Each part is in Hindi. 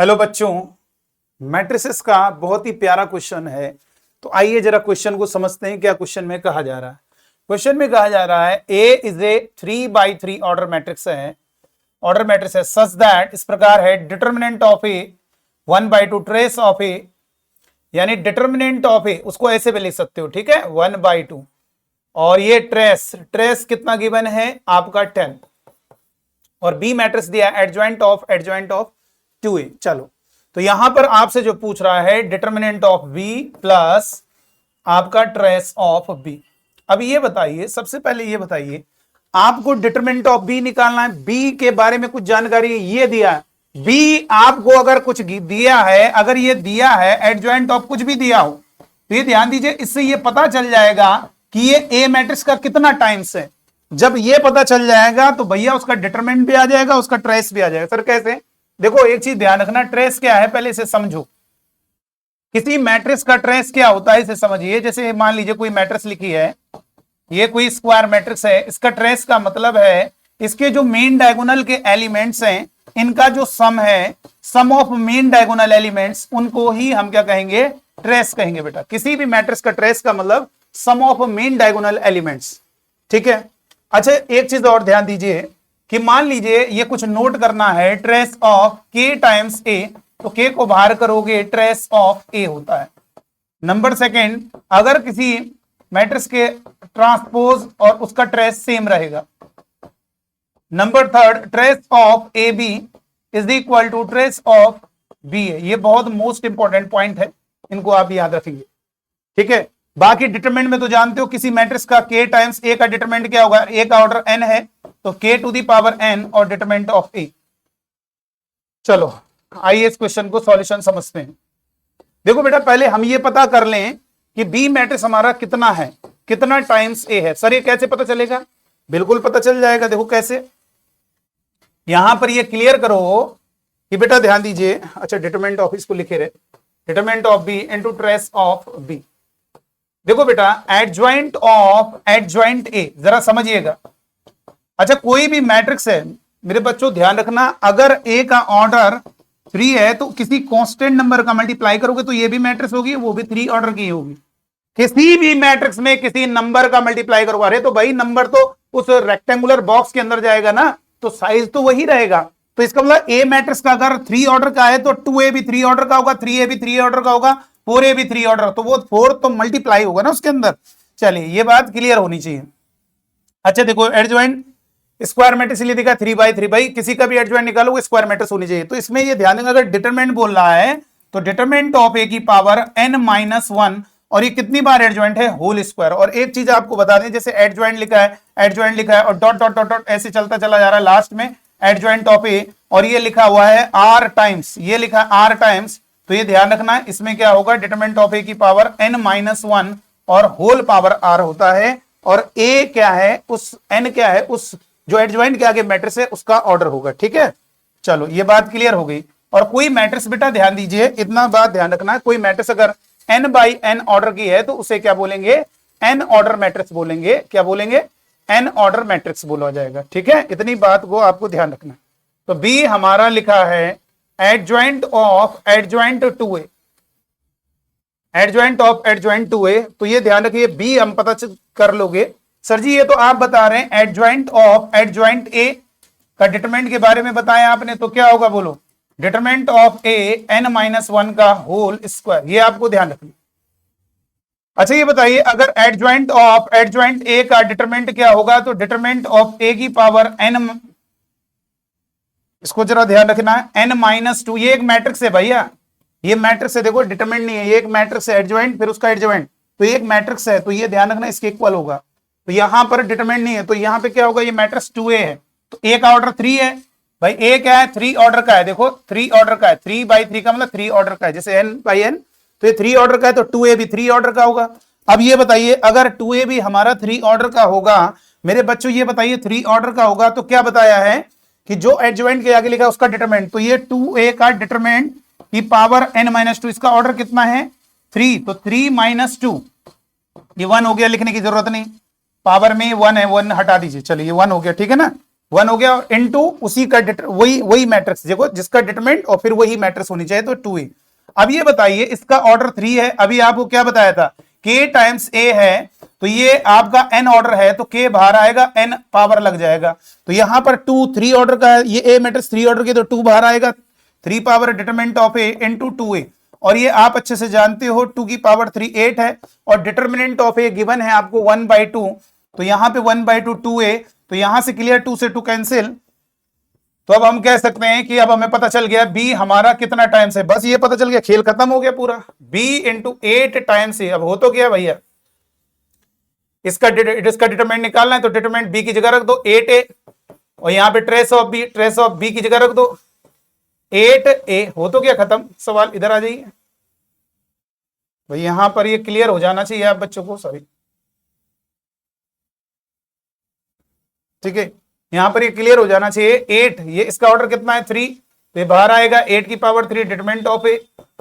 हेलो बच्चों, मैट्रिसेस का बहुत ही प्यारा क्वेश्चन है। तो आइए जरा क्वेश्चन को समझते हैं क्या क्वेश्चन में कहा जा रहा है। क्वेश्चन में कहा जा रहा है A is A 3x3 order matrix है। ऑर्डर मैट्रिक्स है सच दैट, इस प्रकार है, determinant of A 1/2 trace of A, यानी डिटर्मिनेंट ऑफ ए उसको ऐसे भी लिख सकते हो, ठीक है, 1/2। और ये ट्रेस कितना गिवन है आपका 10, और बी मैट्रिक्स दिया एडजॉइंट ऑफ 2a। चलो, तो यहां पर आपसे जो पूछ रहा है डिटर्मिनेंट ऑफ b प्लस आपका ट्रेस ऑफ b। अब ये बताइए, सबसे पहले ये बताइए, आपको डिटर्मिनेंट ऑफ b निकालना है। b के बारे में कुछ जानकारी ये दिया है। b आपको अगर कुछ दिया है, अगर ये दिया है एडजॉइंट ऑफ कुछ भी दिया हो, तो ये ध्यान दीजिए, इससे ये पता चल जाएगा कि ये a मैट्रिक्स का कितना टाइम्स है। जब ये पता चल जाएगा तो भैया उसका डिटरमिनेंट भी आ जाएगा, उसका ट्रेस भी आ जाएगा। सर कैसे? देखो, एक चीज ध्यान रखना, ट्रेस क्या है पहले इसे समझो। किसी मैट्रिक्स का ट्रेस क्या होता है इसे समझिए। जैसे मान लीजिए कोई मैट्रिक्स लिखी है, ये कोई स्क्वायर मैट्रिक्स है, इसका ट्रेस का मतलब है इसके जो मेन डायगोनल के एलिमेंट्स हैं, इनका जो सम है, सम ऑफ मेन डायगोनल एलिमेंट्स, उनको ही हम क्या कहेंगे? ट्रेस कहेंगे बेटा। किसी भी मैट्रिक्स का ट्रेस का मतलब सम ऑफ मेन डायगोनल एलिमेंट्स, ठीक है। अच्छा, एक चीज और ध्यान दीजिए कि मान लीजिए ये कुछ नोट करना है, trace of k times a, तो k को बाहर करोगे ट्रेस ऑफ a होता है। नंबर सेकेंड, अगर किसी मैट्रिक्स के ट्रांसपोज और उसका ट्रेस सेम रहेगा। Number third, trace of A B is equal to trace of B है। ये बहुत मोस्ट इंपॉर्टेंट पॉइंट है, इनको आप याद रखेंगे, ठीक है। बाकी डिटरमिनेंट में तो जानते हो, किसी मैट्रिक्स का k टाइम्स a का डिटरमिनेंट क्या होगा? a का ऑर्डर n है, तो k to the power n और डिटरमिनेंट ऑफ a। चलो आइए इस क्वेश्चन को सॉल्यूशन समझते हैं। देखो बेटा, पहले हम ये पता कर लें कि b मैट्रिक्स हमारा कितना है, कितना टाइम्स a है। सर ये कैसे पता चलेगा? बिल्कुल पता चल जाएगा। देखो कैसे, यहां पर ये क्लियर करो कि बेटा ध्यान दीजिए। अच्छा, डिटरमिनेंट ऑफ इसको लिखे रहे, determinant of b into trace of b। देखो बेटा, एडजॉइंट ऑफ एडजॉइंट ए, जरा समझिएगा। अच्छा, कोई भी मैट्रिक्स है मेरे बच्चों, ध्यान रखना, अगर ए का ऑर्डर 3 है तो किसी कांस्टेंट नंबर का मल्टीप्लाई करोगे तो ये भी मैट्रिक्स होगी, वो भी 3 ऑर्डर की होगी। किसी भी मैट्रिक्स में किसी नंबर का मल्टीप्लाई करोगे, अरे तो भाई नंबर तो उस रेक्टेंगुलर बॉक्स के अंदर जाएगा ना, तो साइज तो वही रहेगा। तो इसका मतलब ए मैट्रिक्स का अगर 3 ऑर्डर का है तो 2a भी 3 ऑर्डर का होगा, 3a भी 3 ऑर्डर का होगा, 4a भी 3 ऑर्डर, तो वो 4 तो मल्टीप्लाई होगा ना उसके अंदर। चलिए, ये बात क्लियर होनी चाहिए। अच्छा देखो, एडजॉइंट स्क्वायर मैट्रिक्स लिए दिखा 3/3, भाई किसी का भी एडजॉइंट निकालो, स्क्वायर मैट्रिक्स होनी चाहिए। तो इसमें ये ध्यान देना, अगर डिटरमिनेंट बोल रहा है तो डिटरमिनेंट ऑफ a की पावर n-1, और ये कितनी बार एडजॉइंट है? Whole square. और एक चीज आपको बता दें, जैसे एडजॉइंट लिखा है, एडजॉइंट लिखा है और डॉट डॉट डॉट डॉट ऐसे चलता चला जा रहा है, लास्ट में एडजॉइंट ऑफ a, और ये लिखा हुआ है r टाइम्स, ये लिखा है r टाइम्स, तो ये ध्यान रखना है, इसमें क्या होगा? डिटरमिनेंट ऑफ a की पावर n-1 और होल पावर r होता है, और a क्या है, उस n क्या है, उस जो एडजॉइंट के आगे मैट्रिक्स है उसका ऑर्डर होगा, ठीक है। चलो, ये बात क्लियर हो गई। और कोई मैट्रिक्स बेटा ध्यान दीजिए, इतना बात ध्यान रखना है, कोई मैट्रिक्स अगर n/n ऑर्डर की है तो उसे क्या बोलेंगे? n ऑर्डर मैट्रिक्स बोलेंगे। क्या बोलेंगे? n ऑर्डर मैट्रिक्स बोला जाएगा, ठीक है। इतनी बात को आपको ध्यान रखना है। तो b हमारा लिखा है adjoint of adjoint 2a, adjoint of adjoint 2a। तो ये ध्यान रखिए, b हम पता कर लोगे। सर जी ये तो आप बता रहे हैं एडजॉइंट ऑफ एडजॉइंट a का डिटरमिनेंट के बारे में बताया आपने, तो क्या होगा बोलो? डिटरमिनेंट ऑफ a n-1 का होल स्क्वायर, ये आपको ध्यान रखना। अच्छा ये बताइए, अगर एडजॉइंट ऑफ एडजॉइंट a का डिटरमिनेंट क्या होगा? तो डिटरमिनेंट ऑफ a की पावर n, इसको जरा ध्यान रखना है, n-2। ये एक मैट्रिक्स है भैया, ये मैट्रिक्स है, देखो डिटरमिनेंट नहीं है, ये एक मैट्रिक्स है, एडजॉइंट फिर उसका एडजॉइंट, तो ये एक मैट्रिक्स है, तो ये ध्यान रखना इसके इक्वल होगा। तो यहां पर डिटरमिनेंट नहीं है, तो यहां पे क्या होगा? ये मैट्रिक्स 2a है, तो a का ऑर्डर 3 है भाई, a क्या है? 3 ऑर्डर का है। देखो 3 ऑर्डर का है, 3/3 का मतलब 3 ऑर्डर का है, जैसे n/n, तो ये 3 ऑर्डर का है, तो 2a भी 3 ऑर्डर का होगा। अब ये बताइए, अगर 2a भी हमारा 3 ऑर्डर का होगा मेरे बच्चों, ये बताइए 3 ऑर्डर का होगा, तो क्या बताया है कि जो एडजॉइंट के आगे लिखा है उसका डिटरमिनेंट, तो ये 2a का डिटरमिनेंट की पावर n-2, इसका ऑर्डर कितना है? 3, तो 3-2, ये 1 हो गया, लिखने की जरूरत नहीं, पावर में 1 है, 1 हटा दीजिए, चलिए ये 1 हो गया, ठीक है ना। 1 हो गया, और इनटू उसी का वही मैट्रिक्स देखो जिसका डिटरमिनेंट और फिर वही मैट्रिक्स होनी चाहिए, तो 2a। अब ये बताइए इसका ऑर्डर 3 है, अभी आपको क्या बताया था, k टाइम्स a है, तो ये आपका n ऑर्डर है, तो k बाहर आएगा, n पावर लग जाएगा, तो यहां पर 2 3 ऑर्डर का है, ये a मैट्रिक्स 3 ऑर्डर की, तो 2 बाहर आएगा, 3 power determinant of a into 2a। और ये आप अच्छे से जानते हो 2 की पावर 3 8 है, और डिटरमिनेंट ऑफ a गिवन है आपको 1/2, तो यहां पे 1/2 2a, तो यहां से क्लियर 2 से 2 कैंसिल, तो अब हम कह सकते हैं कि अब हमें पता चल गया b हमारा कितना टाइम्स है, बस ये पता चल गया, खेल खत्म हो गया पूरा, b इंटू 8 टाइम्स ए। अब हो तो गया भैया, इसका डिटरमिनेंट निकालना है, तो डिटरमिनेंट b की जगह रख दो 8a, और यहां पे ट्रेस ऑफ b की जगह रख दो 8a, हो तो गया खत्म सवाल। इधर आ जाइए भाई, यहां पर ये क्लियर हो जाना चाहिए आप बच्चों को, सॉरी, ठीक है, यहां पर ये क्लियर हो जाना चाहिए। 8, ये इसका ऑर्डर कितना है 3, तो ये बाहर आएगा 8 की पावर 3 डिटरमिनेंट ऑफ ए,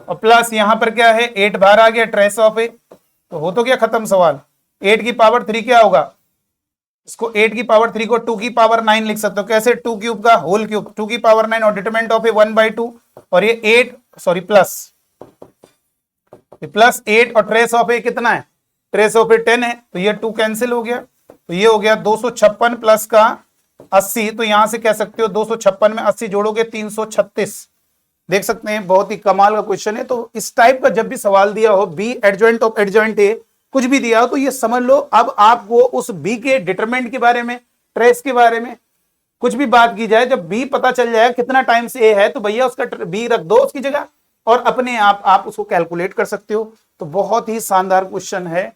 और प्लस यहां पर क्या है 8 बाहर आ गया ट्रेस ऑफ ए, तो हो तो गया खत्म सवाल। 8 की पावर 3 क्या होगा, इसको 8 की पावर 3 को 2 की पावर 9 लिख सकते हो, कैसे 2 क्यूब का होल क्यूब 2 की पावर 9, और डिटरमिनेंट ऑफ ए 1/2, और ये 8 सॉरी प्लस 8 और ट्रेस ऑफ ए कितना है, ट्रेस ऑफ ए 10 है, तो ये 2 कैंसिल हो गया, तो ये हो गया 256 प्लस का 80, तो यहां से कह सकते हो 256 में 80 जोड़ोगे 336। देख सकते हैं बहुत ही कमाल का क्वेश्चन है। तो इस टाइप का जब भी सवाल दिया हो, B adjoint of adjoint A, कुछ भी दिया हो, तो ये समझ लो अब आपको उस बी के डिटरमिनेंट के बारे में, ट्रेस के बारे में कुछ भी बात की जाए, जब बी पता चल जाए कितना टाइम्स ए है, तो भैया उसका बी रख दो उसकी जगह, और अपने आप उसको कैलकुलेट कर सकते हो। तो बहुत ही शानदार क्वेश्चन है।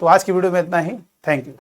तो आज की वीडियो में इतना ही, थैंक यू।